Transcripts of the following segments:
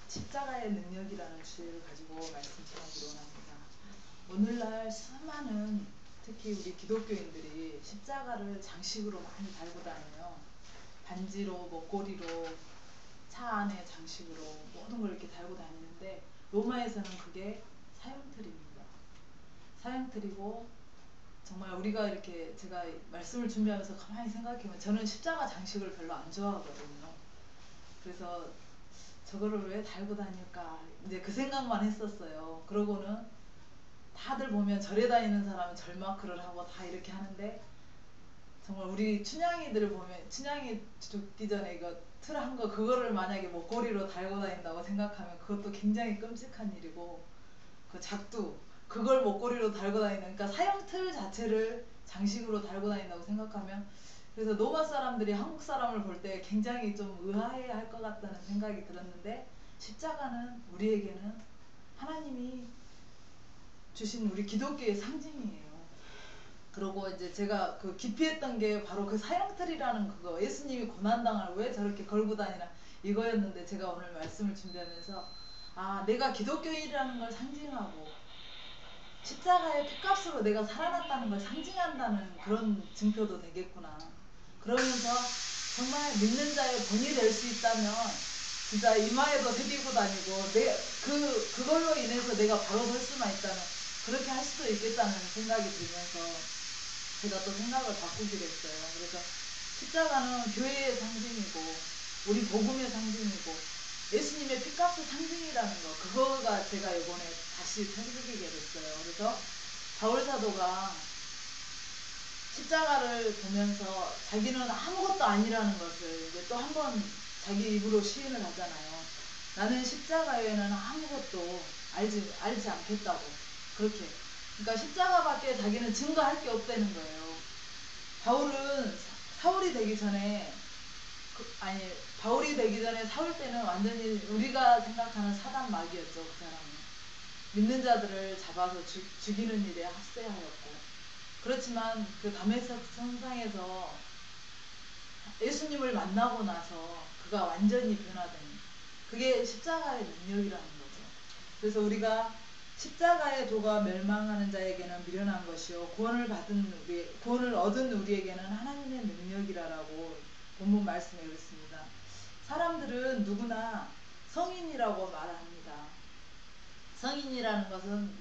십자가의 능력이라는 주제를 가지고 말씀드리기로 합니다. 오늘날 수많은 특히 우리 기독교인들이 십자가를 장식으로 많이 달고 다녀요. 반지로, 목걸이로, 차 안에 장식으로 모든 걸 이렇게 달고 다니는데 로마에서는 그게 사형틀입니다. 사형틀이고 정말 우리가 이렇게 제가 말씀을 준비하면서 가만히 생각해보면 저는 십자가 장식을 별로 안 좋아하거든요. 그래서 저거를 왜 달고 다닐까 이제 그 생각만 했었어요. 그러고는 다들 보면 절에 다니는 사람은 절마크를 하고 다 이렇게 하는데 정말 우리 춘향이들을 보면 춘향이 죽기 전에 이거 틀 한 거 그거를 만약에 목걸이로 달고 다닌다고 생각하면 그것도 굉장히 끔찍한 일이고 그 작두 그걸 목걸이로 달고 다니는 그러니까 사형틀 자체를 장식으로 달고 다닌다고 생각하면 그래서 로마 사람들이 한국 사람을 볼 때 굉장히 좀 의아해 할 것 같다는 생각이 들었는데 십자가는 우리에게는 하나님이 주신 우리 기독교의 상징이에요. 그리고 이제 제가 그 기피했던 게 바로 그 사형틀이라는 그거 예수님이 고난당을 왜 저렇게 걸고 다니나 이거였는데 제가 오늘 말씀을 준비하면서 아 내가 기독교인이라는 걸 상징하고 십자가의 피값으로 내가 살아났다는 걸 상징한다는 그런 증표도 되겠구나. 그러면서 정말 믿는 자의 본이 될 수 있다면 진짜 이마에도 새기고 다니고 그걸로 인해서 내가 바로 설 수만 있다면 그렇게 할 수도 있겠다는 생각이 들면서 제가 또 생각을 바꾸기로 했어요. 그래서 십자가는 교회의 상징이고 우리 복음의 상징이고 예수님의 피값의 상징이라는 거 그거가 제가 이번에 다시 새기게 됐어요. 그래서 바울 사도가 십자가를 보면서 자기는 아무것도 아니라는 것을 이제 또 한 번 자기 입으로 시인을 하잖아요. 나는 십자가 외에는 아무것도 알지 않겠다고 그렇게 그러니까 십자가밖에 자기는 증거할 게 없다는 거예요. 바울은 사울이 되기 전에 바울이 되기 전에 사울 때는 완전히 우리가 생각하는 사단 마귀였죠. 그 사람은 믿는 자들을 잡아서 죽이는 일에 합세하였고 그렇지만 그 다메섹 성상에서 예수님을 만나고 나서 그가 완전히 변화된 그게 십자가의 능력이라는 거죠. 그래서 우리가 십자가의 도가 멸망하는 자에게는 미련한 것이요 구원을 얻은 우리에게는 하나님의 능력이라고 본문 말씀에 그랬습니다. 사람들은 누구나 성인이라고 말합니다. 성인이라는 것은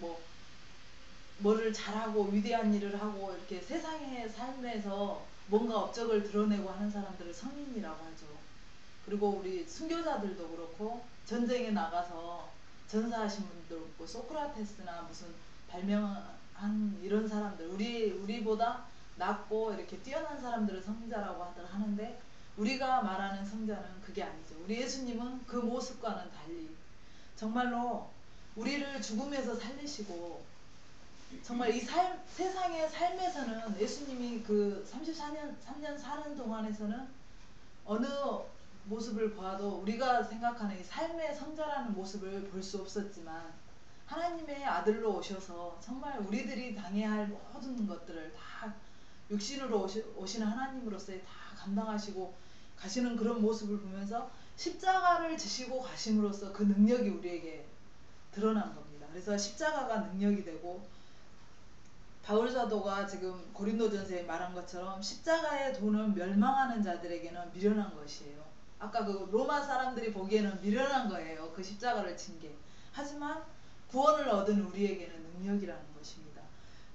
뭐를 잘하고 위대한 일을 하고 이렇게 세상의 삶에서 뭔가 업적을 드러내고 하는 사람들을 성인이라고 하죠. 그리고 우리 순교자들도 그렇고 전쟁에 나가서 전사하신 분들 없고 소크라테스나 무슨 발명한 이런 사람들 우리보다 낫고 이렇게 뛰어난 사람들을 성자라고 하는데 우리가 말하는 성자는 그게 아니죠. 우리 예수님은 그 모습과는 달리 정말로 우리를 죽음에서 살리시고 정말 이 세상의 삶에서는 예수님이 그 3년 사는 동안에서는 어느 모습을 보아도 우리가 생각하는 이 삶의 성자라는 모습을 볼 수 없었지만 하나님의 아들로 오셔서 정말 우리들이 당해야 할 모든 것들을 다 육신으로 오시는 하나님으로서 다 감당하시고 가시는 그런 모습을 보면서 십자가를 지시고 가심으로써 그 능력이 우리에게 드러난 겁니다. 그래서 십자가가 능력이 되고 바울 사도가 지금 고린도전서에 말한 것처럼 십자가의 도는 멸망하는 자들에게는 미련한 것이에요. 아까 그 로마 사람들이 보기에는 미련한 거예요. 그 십자가를 진 게. 하지만 구원을 얻은 우리에게는 능력이라는 것입니다.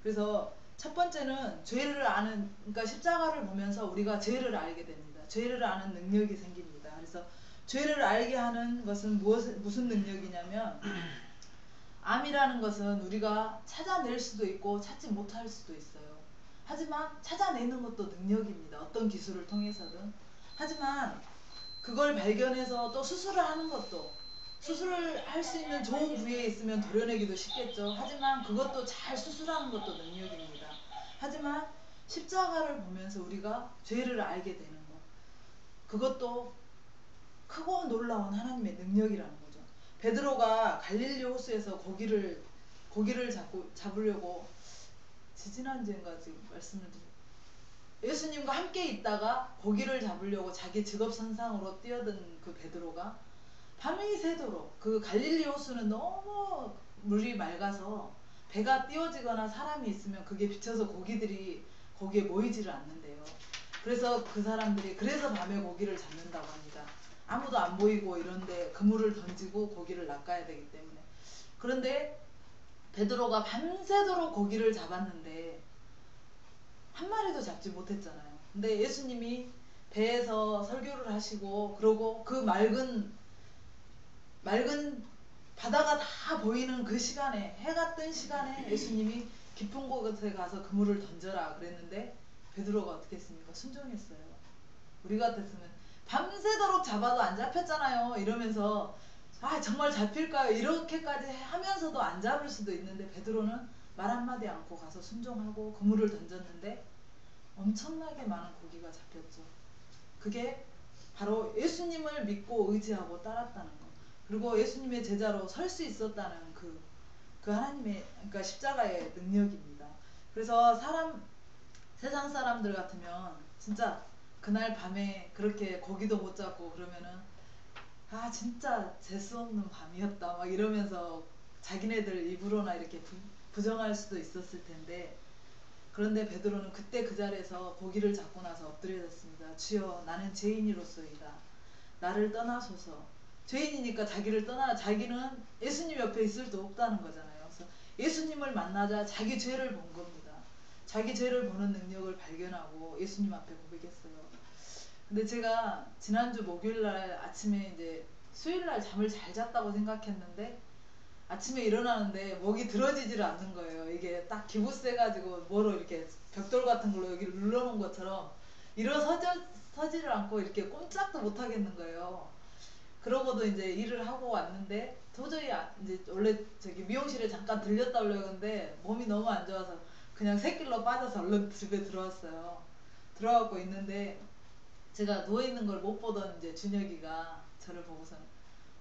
그래서 첫 번째는 죄를 아는 그러니까 십자가를 보면서 우리가 죄를 알게 됩니다. 죄를 아는 능력이 생깁니다. 그래서 죄를 알게 하는 것은 무슨 능력이냐면 암이라는 것은 우리가 찾아낼 수도 있고 찾지 못할 수도 있어요. 하지만 찾아내는 것도 능력입니다. 어떤 기술을 통해서든. 하지만 그걸 발견해서 또 수술을 하는 것도 수술을 할 수 있는 좋은 부위에 있으면 도려내기도 쉽겠죠. 하지만 그것도 잘 수술하는 것도 능력입니다. 하지만 십자가를 보면서 우리가 죄를 알게 되는 것 그것도 크고 놀라운 하나님의 능력이라는 거죠. 베드로가 갈릴리 호수에서 고기를 잡으려고 지지난주인가 지금 말씀을 드렸 예수님과 함께 있다가 고기를 잡으려고 자기 직업 선상으로 뛰어든 그 베드로가 밤이 새도록, 그 갈릴리 호수는 너무 물이 맑아서 배가 띄워지거나 사람이 있으면 그게 비쳐서 고기들이 거기에 모이지를 않는데요. 그래서 그 사람들이 그래서 밤에 고기를 잡는다고 합니다. 아무도 안 보이고 이런데 그물을 던지고 고기를 낚아야 되기 때문에. 그런데 베드로가 밤새도록 고기를 잡았는데 한 마리도 잡지 못했잖아요. 근데 예수님이 배에서 설교를 하시고 그러고 그 맑은 바다가 다 보이는 그 시간에, 해가 뜬 시간에 예수님이 깊은 곳에 가서 그물을 던져라 그랬는데 베드로가 어떻게 했습니까? 순종했어요. 우리 같았으면 밤새도록 잡아도 안 잡혔잖아요 이러면서 아 정말 잡힐까요? 이렇게까지 하면서도 안 잡을 수도 있는데 베드로는 말 한마디 않고 가서 순종하고 그물을 던졌는데 엄청나게 많은 고기가 잡혔죠. 그게 바로 예수님을 믿고 의지하고 따랐다는 것. 그리고 예수님의 제자로 설 수 있었다는 그 하나님의, 그러니까 십자가의 능력입니다. 그래서 세상 사람들 같으면 진짜 그날 밤에 그렇게 고기도 못 잡고 그러면은 아 진짜 재수 없는 밤이었다 막 이러면서 자기네들 입으로나 이렇게 부정할 수도 있었을 텐데, 그런데 베드로는 그때 그 자리에서 고기를 잡고 나서 엎드려졌습니다. 주여 나는 죄인이로소이다. 나를 떠나소서. 죄인이니까 자기는 예수님 옆에 있을 수 없다는 거잖아요. 그래서 예수님을 만나자 자기 죄를 본 겁니다. 자기 죄를 보는 능력을 발견하고 예수님 앞에 고백했어요. 근데 제가 지난주 목요일날 아침에 이제 수요일날 잠을 잘 잤다고 생각했는데 아침에 일어나는데 목이 들어지지를 않는 거예요. 이게 딱 기부세 가지고 뭐로 이렇게 벽돌 같은 걸로 여기를 눌러놓은 것처럼 일어서지를 않고 이렇게 꼼짝도 못 하겠는 거예요. 그러고도 이제 일을 하고 왔는데 도저히 이제 원래 저기 미용실에 잠깐 들렸다 오려고 했는데 몸이 너무 안 좋아서 그냥 새길로 빠져서 얼른 집에 들어왔어요. 들어가고 있는데 제가 누워있는 걸 못 보던 이제 준혁이가 저를 보고서는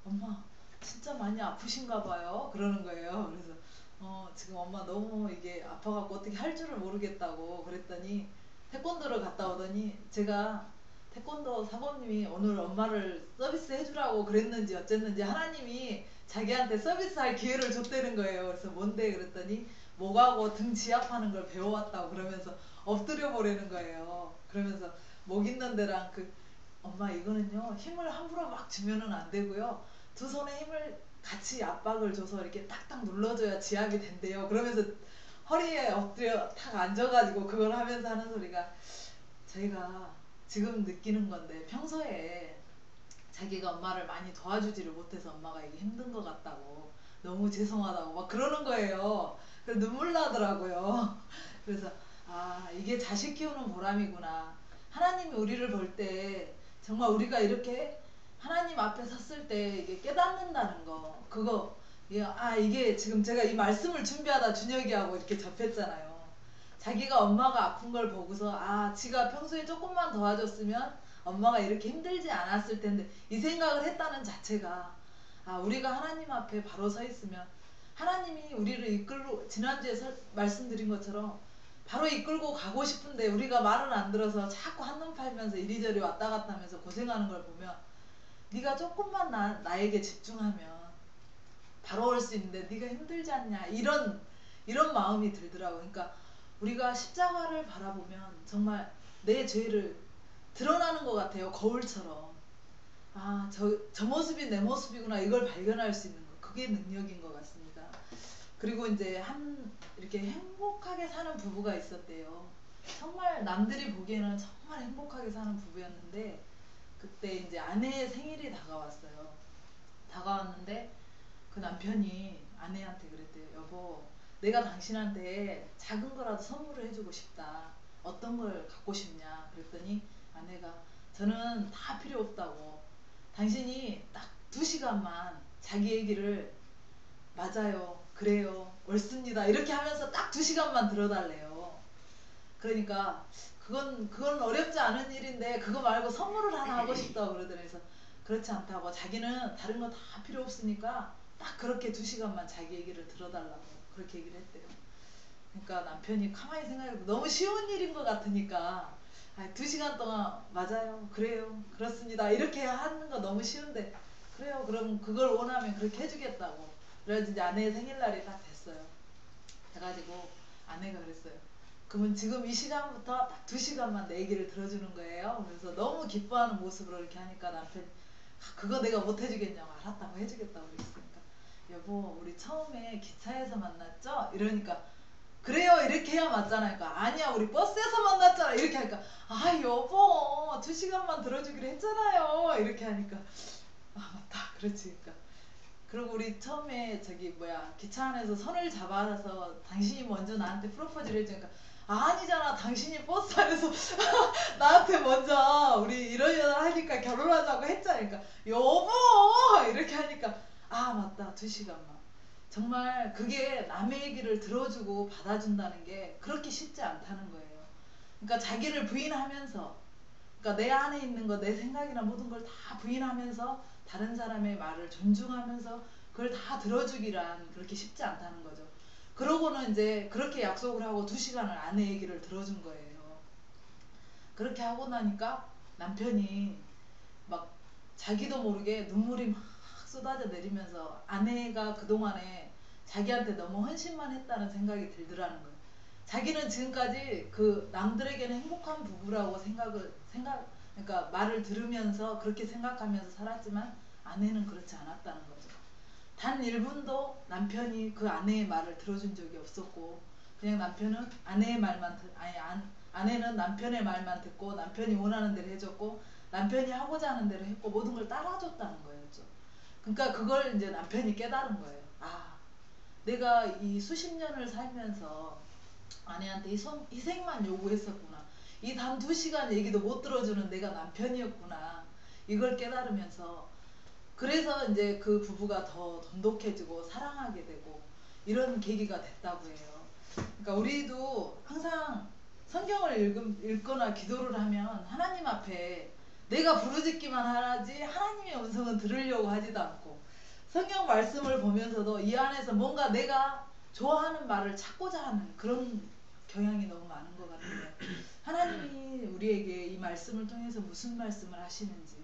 엄마 진짜 많이 아프신가 봐요 그러는 거예요. 그래서 지금 엄마 너무 이게 아파갖고 어떻게 할 줄을 모르겠다고 그랬더니 태권도를 갔다 오더니 제가 태권도 사범님이 오늘 엄마를 서비스 해주라고 그랬는지 어쨌는지 하나님이 자기한테 서비스할 기회를 줬다는 거예요. 그래서 뭔데 그랬더니 목하고 등 지압하는 걸 배워왔다고 그러면서 엎드려 보라는 거예요. 그러면서 목 있는 데랑 엄마 이거는요 힘을 함부로 막 주면은 안 되고요 두 손에 힘을 같이 압박을 줘서 이렇게 딱딱 눌러줘야 지압이 된대요. 그러면서 허리에 엎드려 탁 앉아가지고 그걸 하면서 하는 소리가, 저희가 지금 느끼는 건데 평소에 자기가 엄마를 많이 도와주지를 못해서 엄마가 이게 힘든 것 같다고 너무 죄송하다고 막 그러는 거예요. 그래서 눈물 나더라고요. 그래서 아 이게 자식 키우는 보람이구나. 하나님이 우리를 볼 때 정말 우리가 이렇게 하나님 앞에 섰을 때 이게 깨닫는다는 거, 그거 이게 지금 제가 이 말씀을 준비하다 준혁이하고 이렇게 접했잖아요. 자기가 엄마가 아픈 걸 보고서 지가 평소에 조금만 도와줬으면 엄마가 이렇게 힘들지 않았을 텐데 이 생각을 했다는 자체가 우리가 하나님 앞에 바로 서 있으면 하나님이 우리를 이끌고, 지난주에 말씀드린 것처럼 바로 이끌고 가고 싶은데 우리가 말을 안 들어서 자꾸 한눈 팔면서 이리저리 왔다 갔다 하면서 고생하는 걸 보면 네가 조금만 나에게 집중하면 바로 올 수 있는데 네가 힘들지 않냐 이런 마음이 들더라고요. 그러니까 우리가 십자가를 바라보면 정말 내 죄를 드러나는 것 같아요. 거울처럼. 저 모습이 내 모습이구나 이걸 발견할 수 있는 것, 그게 능력인 것 같습니다. 그리고 이제 이렇게 행복하게 사는 부부가 있었대요. 정말 남들이 보기에는 정말 행복하게 사는 부부였는데 그때 이제 아내의 생일이 다가왔어요. 다가왔는데 그 남편이 아내한테 그랬대요. 여보, 내가 당신한테 작은 거라도 선물을 해주고 싶다. 어떤 걸 갖고 싶냐? 그랬더니 아내가 저는 다 필요 없다고. 당신이 딱 2시간만 자기 얘기를 맞아요, 그래요, 옳습니다 이렇게 하면서 딱 2시간만 들어달래요. 그러니까 그건 어렵지 않은 일인데 그거 말고 선물을 하나 하고 싶다고 그러더래요. 그래서 그렇지 않다고, 자기는 다른 거 다 필요 없으니까 딱 그렇게 2시간만 자기 얘기를 들어달라고 그렇게 얘기를 했대요. 그러니까 남편이 가만히 생각해보면 너무 쉬운 일인 것 같으니까 아, 2시간 동안 맞아요. 그래요. 그렇습니다. 이렇게 하는 거 너무 쉬운데 그래요. 그럼 그걸 원하면 그렇게 해주겠다고. 그래가지고 이제 아내의 생일날이 딱 됐어요. 해가지고 아내가 그랬어요. 그러면 지금 이 시간부터 딱 2시간만 내 얘기를 들어주는 거예요. 그래서 너무 기뻐하는 모습으로 이렇게 하니까 남편이 그거 내가 못 해주겠냐고. 알았다고 해주겠다고 그랬으니까 여보 우리 처음에 기차에서 만났죠? 이러니까 그래요 이렇게 해야 맞잖아. 그러니까 아니야 우리 버스에서 만났잖아. 이렇게 하니까 아 여보 2시간만 들어주기로 했잖아요. 이렇게 하니까 아 맞다 그렇지. 그러니까 그리고 우리 처음에 저기 뭐야 기차 안에서 손을 잡아서 당신이 먼저 나한테 프로포즈를 해주니까 아니잖아 당신이 버스 안에서 나한테 먼저 우리 이러이러 하니까 결혼하자고 했잖아. 그러니까 여보 이렇게 하니까 아 맞다 2시간만. 정말 그게 남의 얘기를 들어주고 받아준다는 게 그렇게 쉽지 않다는 거예요. 그러니까 자기를 부인하면서 그러니까 내 안에 있는 거 내 생각이나 모든 걸 다 부인하면서 다른 사람의 말을 존중하면서 그걸 다 들어주기란 그렇게 쉽지 않다는 거죠. 그러고는 이제 그렇게 약속을 하고 2시간을 아내 얘기를 들어준 거예요. 그렇게 하고 나니까 남편이 막 자기도 모르게 눈물이 막 쏟아져 내리면서 아내가 그동안에 자기한테 너무 헌신만 했다는 생각이 들더라는 거예요. 자기는 지금까지 그 남들에게는 행복한 부부라고 그러니까 말을 들으면서 그렇게 생각하면서 살았지만 아내는 그렇지 않았다는 거죠. 단 1분도 남편이 그 아내의 말을 들어준 적이 없었고 그냥 남편은 아내의 말만 아내는 남편의 말만 듣고 남편이 원하는 대로 해줬고 남편이 하고자 하는 대로 했고 모든 걸 따라줬다는 거였죠. 그러니까 그걸 이제 남편이 깨달은 거예요. 아, 내가 이 수십 년을 살면서 아내한테 희생만 요구했었구나. 이 단 2시간 얘기도 못 들어주는 내가 남편이었구나. 이걸 깨달으면서 그래서 이제 그 부부가 더 돈독해지고 사랑하게 되고 이런 계기가 됐다고 해요. 그러니까 우리도 항상 성경을 읽거나 기도를 하면 하나님 앞에 내가 부르짖기만 하지 하나님의 음성은 들으려고 하지도 않고 성경 말씀을 보면서도 이 안에서 뭔가 내가 좋아하는 말을 찾고자 하는 그런 경향이 너무 많은 것 같아요. 하나님이 우리에게 이 말씀을 통해서 무슨 말씀을 하시는지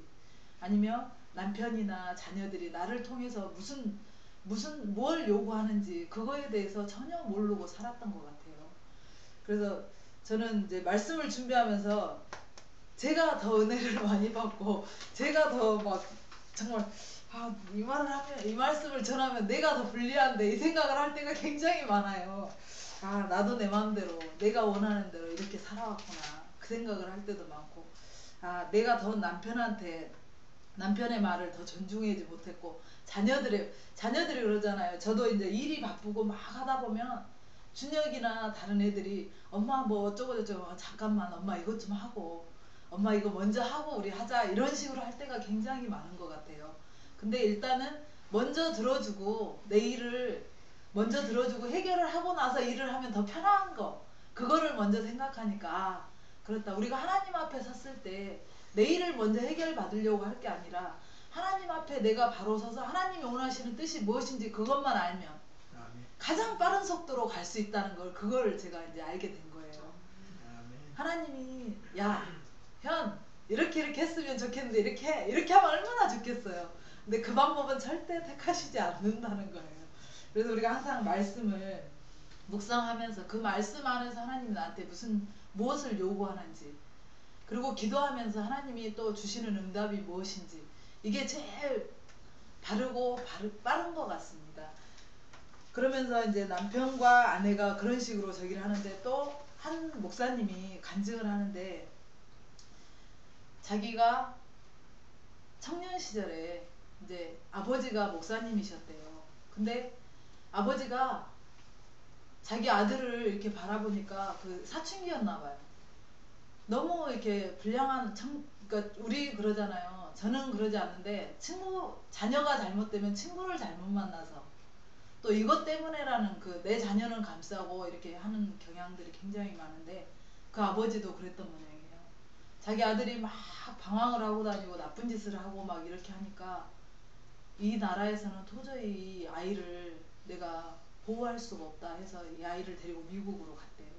아니면 남편이나 자녀들이 나를 통해서 무슨 뭘 요구하는지 그거에 대해서 전혀 모르고 살았던 것 같아요. 그래서 저는 이제 말씀을 준비하면서 제가 더 은혜를 많이 받고 제가 더 막 정말 이 말을 하면 이 말씀을 전하면 내가 더 불리한데 이 생각을 할 때가 굉장히 많아요. 나도 내 마음대로 내가 원하는 대로 이렇게 살아왔구나 그 생각을 할 때도 많고 내가 더 남편의 말을 더 존중하지 못했고 자녀들이 그러잖아요. 저도 이제 일이 바쁘고 막 하다 보면 준혁이나 다른 애들이 엄마 뭐 어쩌고 저쩌고 잠깐만 엄마 이것 좀 하고 엄마 이거 먼저 하고 우리 하자 이런 식으로 할 때가 굉장히 많은 것 같아요. 근데 일단은 먼저 들어주고 내 일을 먼저 들어주고 해결을 하고 나서 일을 하면 더 편한 거 그거를 먼저 생각하니까 그렇다. 우리가 하나님 앞에 섰을 때 내 일을 먼저 해결받으려고 할 게 아니라 하나님 앞에 내가 바로 서서 하나님이 원하시는 뜻이 무엇인지 그것만 알면 가장 빠른 속도로 갈 수 있다는 걸 그걸 제가 이제 알게 된 거예요. 하나님이 현 이렇게 했으면 좋겠는데 이렇게 하면 얼마나 좋겠어요. 근데 그 방법은 절대 택하시지 않는다는 거예요. 그래서 우리가 항상 말씀을 묵상하면서 그 말씀 안에서 하나님이 나한테 무엇을 요구하는지 그리고 기도하면서 하나님이 또 주시는 응답이 무엇인지 이게 제일 바르고 빠른 것 같습니다. 그러면서 이제 남편과 아내가 그런 식으로 저기를 하는데 또 한 목사님이 간증을 하는데 자기가 청년 시절에 이제 아버지가 목사님이셨대요. 근데 아버지가 자기 아들을 이렇게 바라보니까 그 사춘기였나 봐요. 너무 이렇게 불량한 그러니까 우리 그러잖아요. 저는 그러지 않는데 자녀가 잘못되면 친구를 잘못 만나서 또 이것 때문에라는 그 내 자녀는 감싸고 이렇게 하는 경향들이 굉장히 많은데 그 아버지도 그랬던 모양이에요. 자기 아들이 막 방황을 하고 다니고 나쁜 짓을 하고 막 이렇게 하니까 이 나라에서는 도저히 이 아이를 내가 보호할 수가 없다 해서 이 아이를 데리고 미국으로 갔대요.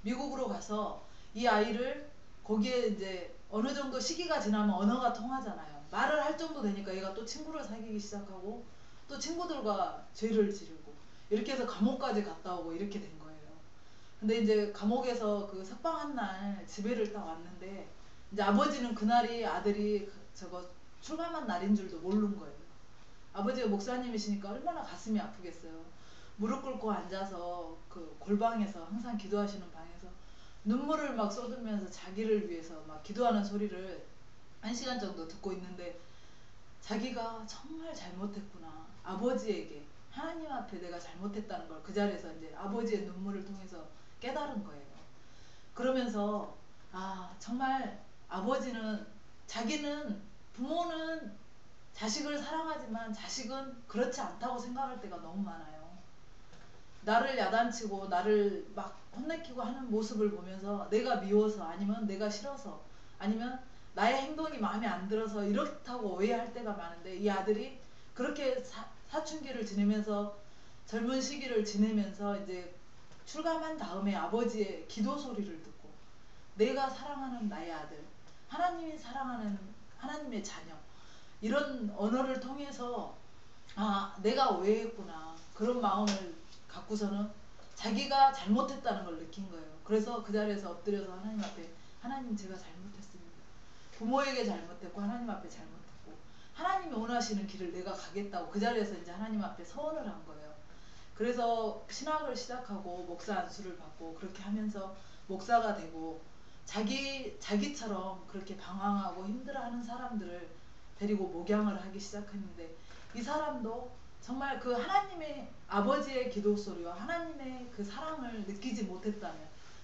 미국으로 가서 이 아이를 거기에 이제 어느 정도 시기가 지나면 언어가 통하잖아요. 말을 할 정도 되니까 얘가 또 친구를 사귀기 시작하고 또 친구들과 죄를 지르고 이렇게 해서 감옥까지 갔다 오고 이렇게 된 거예요. 근데 이제 감옥에서 그 석방한 날 집에를 딱 왔는데 이제 아버지는 그날이 아들이 저거 출감한 날인 줄도 모르는 거예요. 아버지가 목사님이시니까 얼마나 가슴이 아프겠어요. 무릎 꿇고 앉아서 그 골방에서 항상 기도하시는 방에서 눈물을 막 쏟으면서 자기를 위해서 막 기도하는 소리를 1시간 정도 듣고 있는데 자기가 정말 잘못했구나. 아버지에게 하나님 앞에 내가 잘못했다는 걸 그 자리에서 이제 아버지의 눈물을 통해서 깨달은 거예요. 그러면서 아 정말 아버지는 자기는 부모는 자식을 사랑하지만 자식은 그렇지 않다고 생각할 때가 너무 많아요. 나를 야단치고 나를 막 혼내키고 하는 모습을 보면서 내가 미워서 아니면 내가 싫어서 아니면 나의 행동이 마음에 안 들어서 이렇다고 오해할 때가 많은데 이 아들이 그렇게 사춘기를 지내면서 젊은 시기를 지내면서 이제 출감한 다음에 아버지의 기도 소리를 듣고 내가 사랑하는 나의 아들 하나님이 사랑하는 하나님의 자녀 이런 언어를 통해서 아 내가 오해했구나 그런 마음을 갖고서는 자기가 잘못했다는 걸 느낀 거예요. 그래서 그 자리에서 엎드려서 하나님 앞에 하나님 제가 잘못했습니다. 부모에게 잘못했고 하나님 앞에 잘못했고 하나님이 원하시는 길을 내가 가겠다고 그 자리에서 이제 하나님 앞에 서원을 한 거예요. 그래서 신학을 시작하고 목사 안수를 받고 그렇게 하면서 목사가 되고 자기처럼 그렇게 방황하고 힘들어하는 사람들을 데리고 목양을 하기 시작했는데 이 사람도 정말 그 하나님의 아버지의 기도 소리와 하나님의 그 사랑을 느끼지 못했다면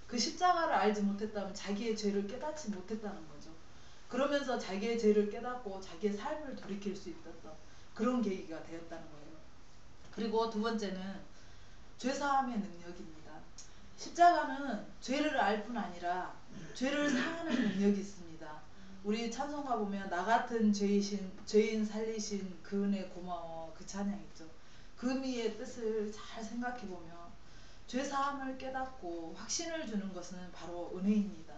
그 십자가를 알지 못했다면 자기의 죄를 깨닫지 못했다는 거죠. 그러면서 자기의 죄를 깨닫고 자기의 삶을 돌이킬 수 있었던 그런 계기가 되었다는 거예요. 그리고 두 번째는 죄사함의 능력입니다. 십자가는 죄를 알 뿐 아니라 죄를 사하는 능력이 있습니다. 우리 찬송가 보면 나 같은 죄인 살리신 그 은혜 고마워 그 찬양 있죠. 그 미의 뜻을 잘 생각해 보면 죄사함을 깨닫고 확신을 주는 것은 바로 은혜입니다.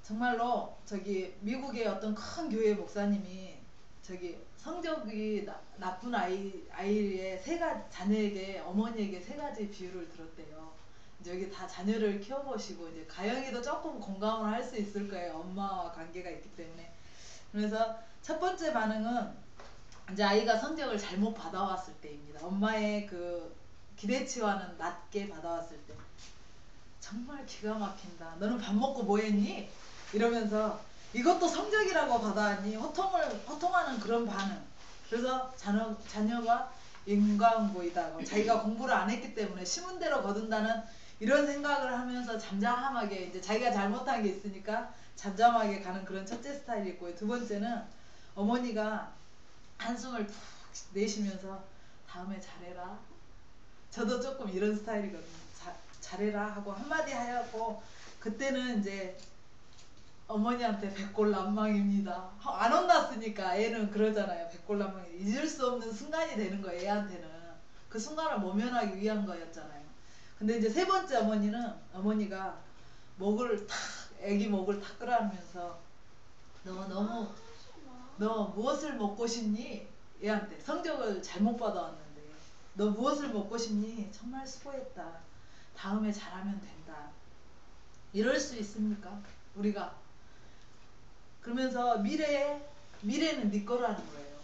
정말로 저기 미국의 어떤 큰 교회 목사님이 저기 성적이 나쁜 아이의 자녀에게 어머니에게 세 가지 비유를 들었대요. 이제 여기 다 자녀를 키워보시고 이제 가영이도 조금 공감을 할 수 있을 거예요. 엄마와 관계가 있기 때문에. 그래서 첫 번째 반응은 이제 아이가 성적을 잘못 받아왔을 때입니다. 엄마의 그 기대치와는 낮게 받아왔을 때. 정말 기가 막힌다. 너는 밥 먹고 뭐 했니? 이러면서 이것도 성적이라고 받아왔니? 호통하는 그런 반응. 그래서 자녀가 인과응보이다. 자기가 공부를 안 했기 때문에 심은대로 거둔다는 이런 생각을 하면서 잠잠하게 이제 자기가 잘못한 게 있으니까 잠잠하게 가는 그런 첫째 스타일이 있고요. 두 번째는 어머니가 한숨을 푹 내쉬면서 다음에 잘해라. 저도 조금 이런 스타일이거든요. 잘해라 하고 한마디 하고 그때는 이제 어머니한테 백골난망입니다. 안 혼났으니까 애는 그러잖아요. 백골난망 잊을 수 없는 순간이 되는 거예요. 애한테는 그 순간을 모면하기 위한 거였잖아요. 근데 이제 세 번째 어머니가 목을 탁 애기 목을 탁 끌어안으면서 너 무엇을 먹고 싶니? 얘한테 성적을 잘못 받아왔는데 너 무엇을 먹고 싶니? 정말 수고했다. 다음에 잘하면 된다. 이럴 수 있습니까? 우리가 그러면서 미래는 네 거라는 거예요.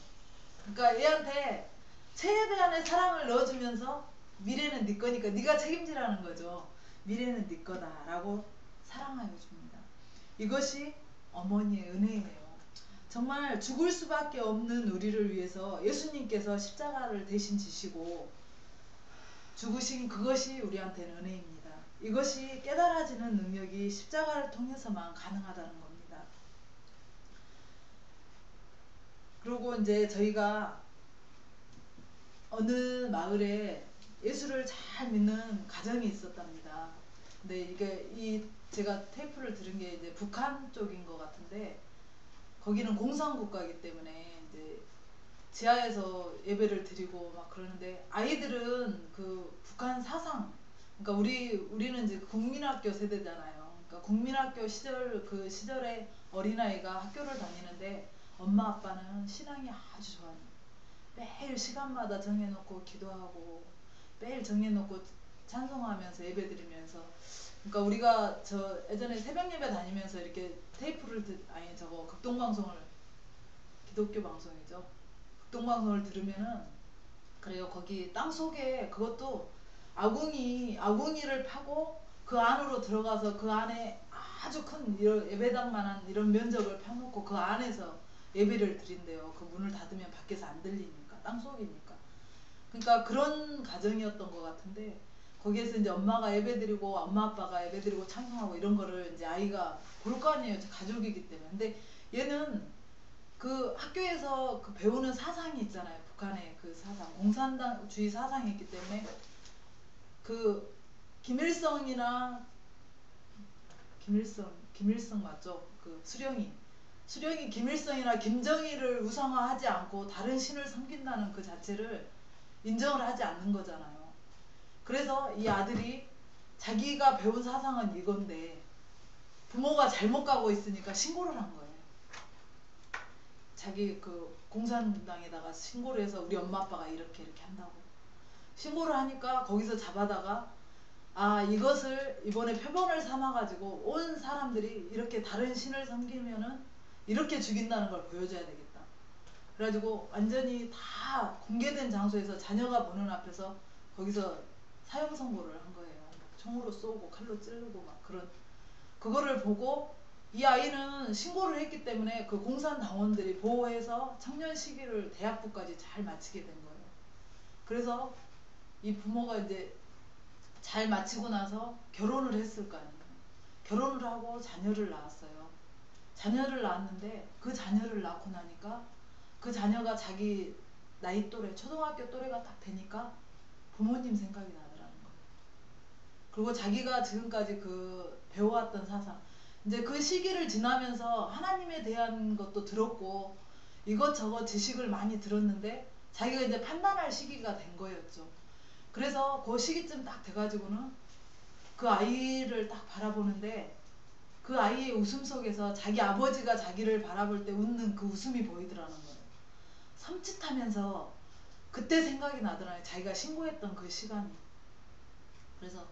그러니까 얘한테 최대한의 사랑을 넣어주면서 미래는 네 거니까 네가 책임지라는 거죠. 미래는 네 거다라고 사랑하여 줍니다. 이것이 어머니의 은혜예요. 정말 죽을 수밖에 없는 우리를 위해서 예수님께서 십자가를 대신 지시고 죽으신 그것이 우리한테는 은혜입니다. 이것이 깨달아지는 능력이 십자가를 통해서만 가능하다는 겁니다. 그리고 이제 저희가 어느 마을에 예수를 잘 믿는 가정이 있었답니다. 근데 제가 테이프를 들은 게 이제 북한 쪽인 것 같은데 거기는 공산국가이기 때문에 이제 지하에서 예배를 드리고 막 그러는데 아이들은 그 북한 사상 그러니까 우리는 이제 국민학교 세대잖아요. 그러니까 국민학교 시절 그 시절에 어린아이가 학교를 다니는데 엄마 아빠는 신앙이 아주 좋아요. 매일 시간마다 정해놓고 기도하고 매일 정해놓고 찬송하면서 예배드리면서 그러니까 우리가 저 예전에 새벽 예배 다니면서 이렇게 테이프를 아니 저거 극동방송을 기독교 방송이죠. 극동방송을 들으면은 그래요. 거기 땅 속에 그것도 아궁이를 파고 그 안으로 들어가서 그 안에 아주 큰 이런 예배당만한 이런 면적을 파놓고 그 안에서 예배를 드린대요. 그 문을 닫으면 밖에서 안 들리니까 땅 속이니까. 그러니까 그런 가정이었던 것 같은데 거기에서 이제 엄마가 예배드리고 엄마 아빠가 예배드리고 찬송하고 이런 거를 이제 아이가 볼 거 아니에요. 가족이기 때문에. 근데 얘는 그 학교에서 그 배우는 사상이 있잖아요. 북한의 그 사상, 공산당주의 사상이 있기 때문에 그 김일성이나 김일성 맞죠? 그 수령이 김일성이나 김정일을 우상화하지 않고 다른 신을 섬긴다는 그 자체를 인정을 하지 않는 거잖아요. 그래서 이 아들이 자기가 배운 사상은 이건데 부모가 잘못 가고 있으니까 신고를 한 거예요. 자기 그 공산당에다가 신고를 해서 우리 엄마 아빠가 이렇게 한다고 신고를 하니까 거기서 잡아다가 아 이것을 이번에 표본을 삼아가지고 온 사람들이 이렇게 다른 신을 섬기면은 이렇게 죽인다는 걸 보여줘야 되겠다. 그래가지고 완전히 다 공개된 장소에서 자녀가 보는 앞에서 거기서 사형 선고를 한 거예요. 총으로 쏘고 칼로 찌르고 막 그런 그거를 보고 이 아이는 신고를 했기 때문에 그 공산당원들이 보호해서 청년 시기를 대학부까지 잘 마치게 된 거예요. 그래서 이 부모가 이제 잘 마치고 나서 결혼을 했을 거 아니에요. 결혼을 하고 자녀를 낳았어요. 자녀를 낳았는데 그 자녀를 낳고 나니까 그 자녀가 자기 나이 또래, 초등학교 또래가 딱 되니까 부모님 생각이 나더라는 거예요. 그리고 자기가 지금까지 그 배워왔던 사상, 이제 그 시기를 지나면서 하나님에 대한 것도 들었고 이것저것 지식을 많이 들었는데 자기가 이제 판단할 시기가 된 거였죠. 그래서 그 시기쯤 딱 돼가지고는 그 아이를 딱 바라보는데 그 아이의 웃음 속에서 자기 아버지가 자기를 바라볼 때 웃는 그 웃음이 보이더라는 거예요. 섬찟하면서 그때 생각이 나더라고요. 자기가 신고했던 그 시간이. 그래서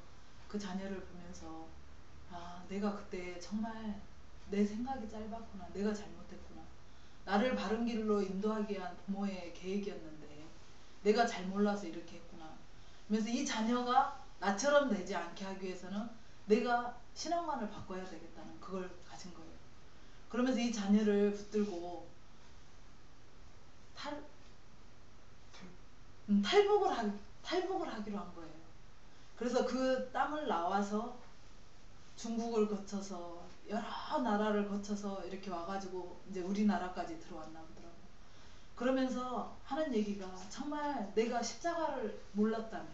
그 자녀를 보면서 아 내가 그때 정말 내 생각이 짧았구나. 내가 잘못했구나. 나를 바른 길로 인도하기 위한 부모의 계획이었는데 내가 잘 몰라서 이렇게 했구나. 그래서 이 자녀가 나처럼 되지 않게 하기 위해서는 내가 신앙관을 바꿔야 되겠다는 그걸 가진 거예요. 그러면서 이 자녀를 붙들고 탈북을 하기로 한 거예요. 그래서 그 땅을 나와서 중국을 거쳐서 여러 나라를 거쳐서 이렇게 와가지고 이제 우리나라까지 들어왔나 보더라고요. 그러면서 하는 얘기가 정말 내가 십자가를 몰랐다면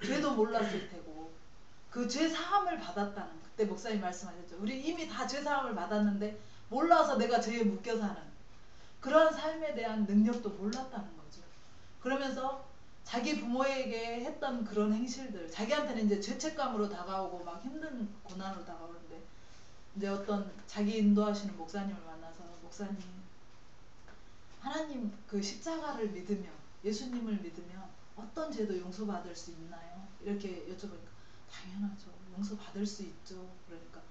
죄도 몰랐을 테고 그 죄 사함을 받았다는 그때 목사님 말씀하셨죠. 우리 이미 다 죄 사함을 받았는데 몰라서 내가 죄에 묶여 사는 그런 삶에 대한 능력도 몰랐다는 거죠. 그러면서 자기 부모에게 했던 그런 행실들 자기한테는 이제 죄책감으로 다가오고 막 힘든 고난으로 다가오는데 이제 어떤 자기 인도하시는 목사님을 만나서 목사님 하나님 그 십자가를 믿으며 예수님을 믿으며 어떤 죄도 용서받을 수 있나요? 이렇게 여쭤보니까 당연하죠. 용서받을 수 있죠. 그러니까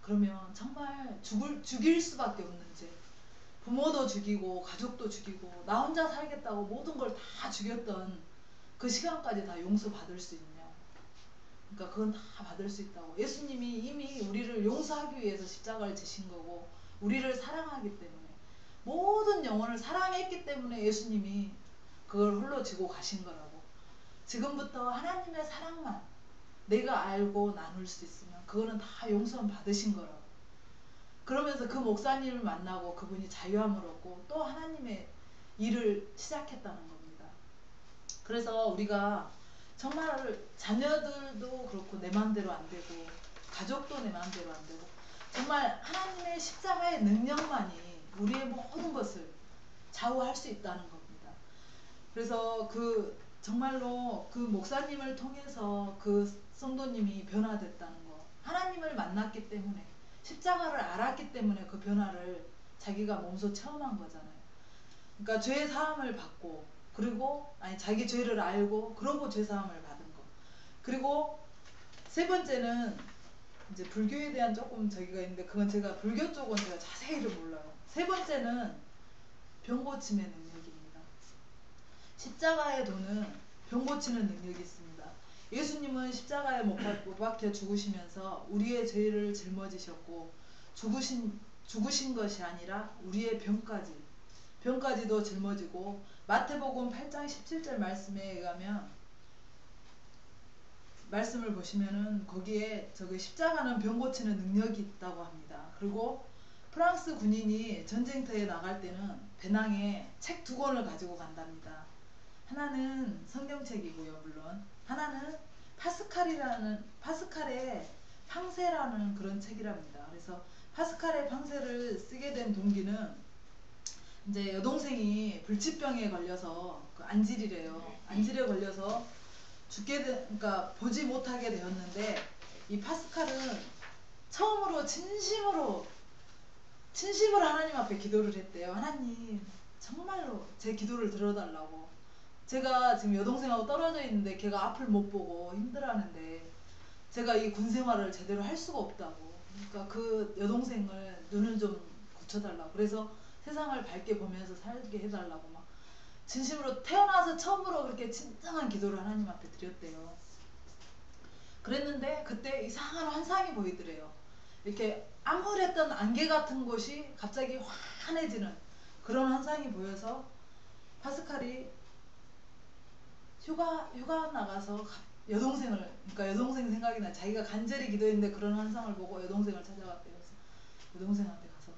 그러면 정말 죽일 수밖에 없는 죄 부모도 죽이고 가족도 죽이고 나 혼자 살겠다고 모든 걸 다 죽였던 그 시간까지 다 용서받을 수 있냐. 그러니까 그건 다 받을 수 있다고. 예수님이 이미 우리를 용서하기 위해서 십자가를 지신 거고 우리를 사랑하기 때문에 모든 영혼을 사랑했기 때문에 예수님이 그걸 홀로 지고 가신 거라고. 지금부터 하나님의 사랑만 내가 알고 나눌 수 있으면 그거는 다 용서 받으신 거라고. 그러면서 그 목사님을 만나고 그분이 자유함을 얻고 또 하나님의 일을 시작했다는 겁니다. 그래서 우리가 정말 자녀들도 그렇고 내 마음대로 안 되고 가족도 내 마음대로 안 되고 정말 하나님의 십자가의 능력만이 우리의 모든 것을 좌우할 수 있다는 겁니다. 그래서 정말로 그 목사님을 통해서 그 성도님이 변화됐다는 거 하나님을 만났기 때문에, 십자가를 알았기 때문에 그 변화를 자기가 몸소 체험한 거잖아요. 그러니까 죄 사함을 받고, 그리고 아니 자기 죄를 알고 그러고 죄 사함을 받은 거. 그리고 세 번째는 이제 불교에 대한 조금 저기가 있는데, 그건 제가 불교 쪽은 제가 자세히를 몰라요. 세 번째는 병 고침의 능력입니다. 십자가의 도는 병 고치는 능력이 있습니다. 예수님은 십자가에 못 박혀 죽으시면서 우리의 죄를 짊어지셨고, 죽으신 것이 아니라 우리의 병까지도 짊어지고, 마태복음 8장 17절 말씀에 의하면, 말씀을 보시면은 거기에 저기 십자가는 병 고치는 능력이 있다고 합니다. 그리고 프랑스 군인이 전쟁터에 나갈 때는 배낭에 책 2권을 가지고 간답니다. 하나는 성경책이고요, 물론. 하나는 파스칼의 팡세라는 그런 책이랍니다. 그래서 파스칼의 팡세를 쓰게 된 동기는, 이제 여동생이 불치병에 걸려서, 그 안질이래요. 안질에 걸려서 그러니까 보지 못하게 되었는데, 이 파스칼은 처음으로 진심으로 하나님 앞에 기도를 했대요. 하나님, 정말로 제 기도를 들어달라고. 제가 지금 여동생하고 떨어져 있는데 걔가 앞을 못 보고 힘들어하는데 제가 이 군 생활을 제대로 할 수가 없다고. 그러니까 그 여동생을 눈을 좀 고쳐달라고. 그래서 세상을 밝게 보면서 살게 해달라고 막 진심으로 태어나서 처음으로 그렇게 진정한 기도를 하나님 앞에 드렸대요. 그랬는데 그때 이상한 환상이 보이더래요. 이렇게 암울했던 안개 같은 곳이 갑자기 환해지는 그런 환상이 보여서, 파스칼이 휴가 나가서 여동생을, 그러니까 여동생 생각이 나, 자기가 간절히 기도했는데 그런 환상을 보고 여동생을 찾아갔대요. 그래서 여동생한테 가서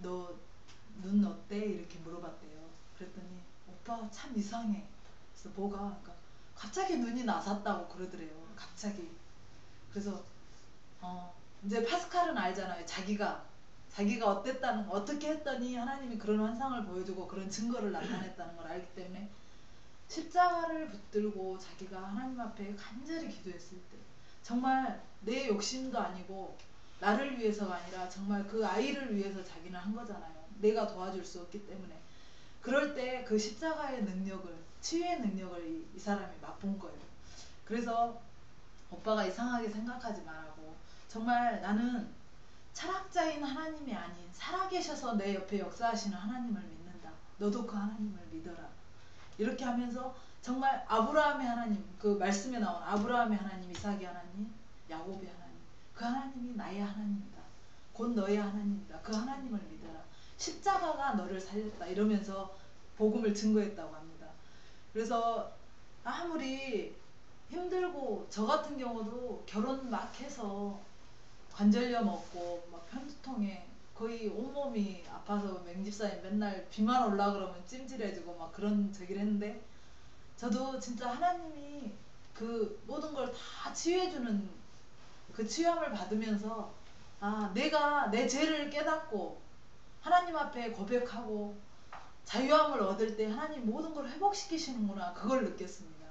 너 눈 어때? 이렇게 물어봤대요. 그랬더니 오빠 참 이상해. 그래서 뭐가? 그러니까 갑자기 눈이 나섰다고 그러더래요. 갑자기. 그래서 이제 파스칼은 알잖아요. 자기가 어떻게 했더니 하나님이 그런 환상을 보여주고 그런 증거를 나타냈다는 걸 알기 때문에, 십자가를 붙들고 자기가 하나님 앞에 간절히 기도했을 때, 정말 내 욕심도 아니고 나를 위해서가 아니라 정말 그 아이를 위해서 자기는 한 거잖아요. 내가 도와줄 수 없기 때문에. 그럴 때 그 십자가의 능력을, 치유의 능력을 이 사람이 맛본 거예요. 그래서 오빠가 이상하게 생각하지 말라고, 정말 나는 철학자인 하나님이 아닌 살아계셔서 내 옆에 역사하시는 하나님을 믿는다. 너도 그 하나님을 믿어라. 이렇게 하면서 정말 아브라함의 하나님, 그 말씀에 나온 아브라함의 하나님, 이삭의 하나님, 야곱의 하나님, 그 하나님이 나의 하나님이다. 곧 너의 하나님이다. 그 하나님을 믿어라. 십자가가 너를 살렸다. 이러면서 복음을 증거했다고 합니다. 그래서 아무리 힘들고, 저 같은 경우도 결혼 막 해서 관절염 없고 막 편두통에 거의 온몸이 아파서 맹집사님 맨날 비만 올라 그러면 찜질해주고 막 그런 저기를 했는데, 저도 진짜 하나님이 그 모든 걸 다 치유해주는 그 치유함을 받으면서, 내가 내 죄를 깨닫고 하나님 앞에 고백하고 자유함을 얻을 때 하나님 모든 걸 회복시키시는구나, 그걸 느꼈습니다.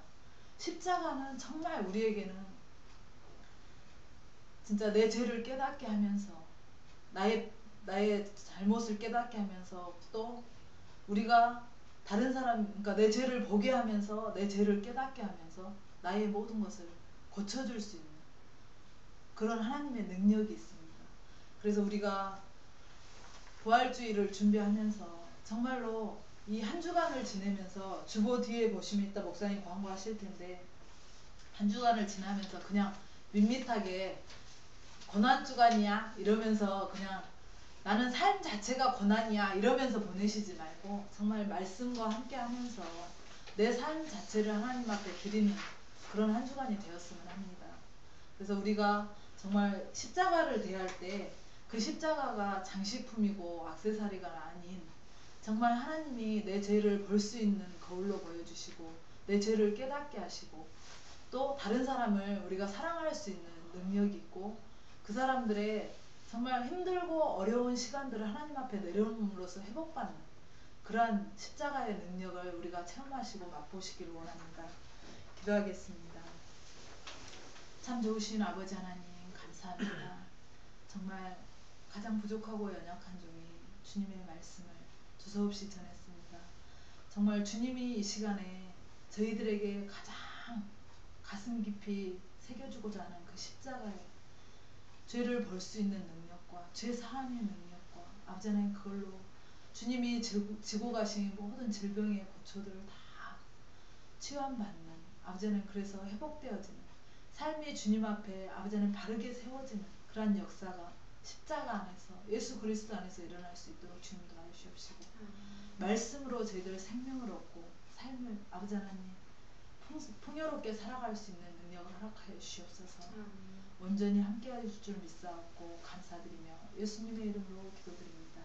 십자가는 정말 우리에게는 진짜 내 죄를 깨닫게 하면서, 나의 잘못을 깨닫게 하면서, 또 우리가 다른 사람, 그러니까 내 죄를 보게 하면서 내 죄를 깨닫게 하면서 나의 모든 것을 고쳐줄 수 있는 그런 하나님의 능력이 있습니다. 그래서 우리가 부활주의를 준비하면서 정말로 이 한 주간을 지내면서, 주보 뒤에 보시면 이따 목사님 광고하실 텐데, 한 주간을 지나면서 그냥 밋밋하게 고난주간이야 이러면서 그냥 나는 삶 자체가 고난이야 이러면서 보내시지 말고, 정말 말씀과 함께 하면서 내 삶 자체를 하나님 앞에 드리는 그런 한 주간이 되었으면 합니다. 그래서 우리가 정말 십자가를 대할 때 그 십자가가 장식품이고 액세서리가 아닌, 정말 하나님이 내 죄를 볼 수 있는 거울로 보여주시고 내 죄를 깨닫게 하시고, 또 다른 사람을 우리가 사랑할 수 있는 능력이 있고, 그 사람들의 정말 힘들고 어려운 시간들을 하나님 앞에 내려놓음으로써 회복받는 그러한 십자가의 능력을 우리가 체험하시고 맛보시기를 원합니다. 기도하겠습니다. 참 좋으신 아버지 하나님, 감사합니다. 정말 가장 부족하고 연약한 종이 주님의 말씀을 두서없이 전했습니다. 정말 주님이 이 시간에 저희들에게 가장 가슴 깊이 새겨주고자 하는 그 십자가의 죄를 벌 수 있는 능력과 죄 사함의 능력과 아버지 하나님 그걸로 주님이 지고 가신 모든 질병의 고초들을 다 치유받는 아버지 하나님 그래서 회복되어지는 삶이 주님 앞에 아버지 하나님 바르게 세워지는 그러한 역사가 십자가 안에서 예수 그리스도 안에서 일어날 수 있도록 주님 도와주시옵시고 말씀으로 저희들 생명을 얻고 삶을 아버지 하나님 풍요롭게 살아갈 수 있는 능력을 허락하여 주시옵소서. 온전히 함께 하실 줄 믿사옵고 감사드리며 예수님의 이름으로 기도드립니다.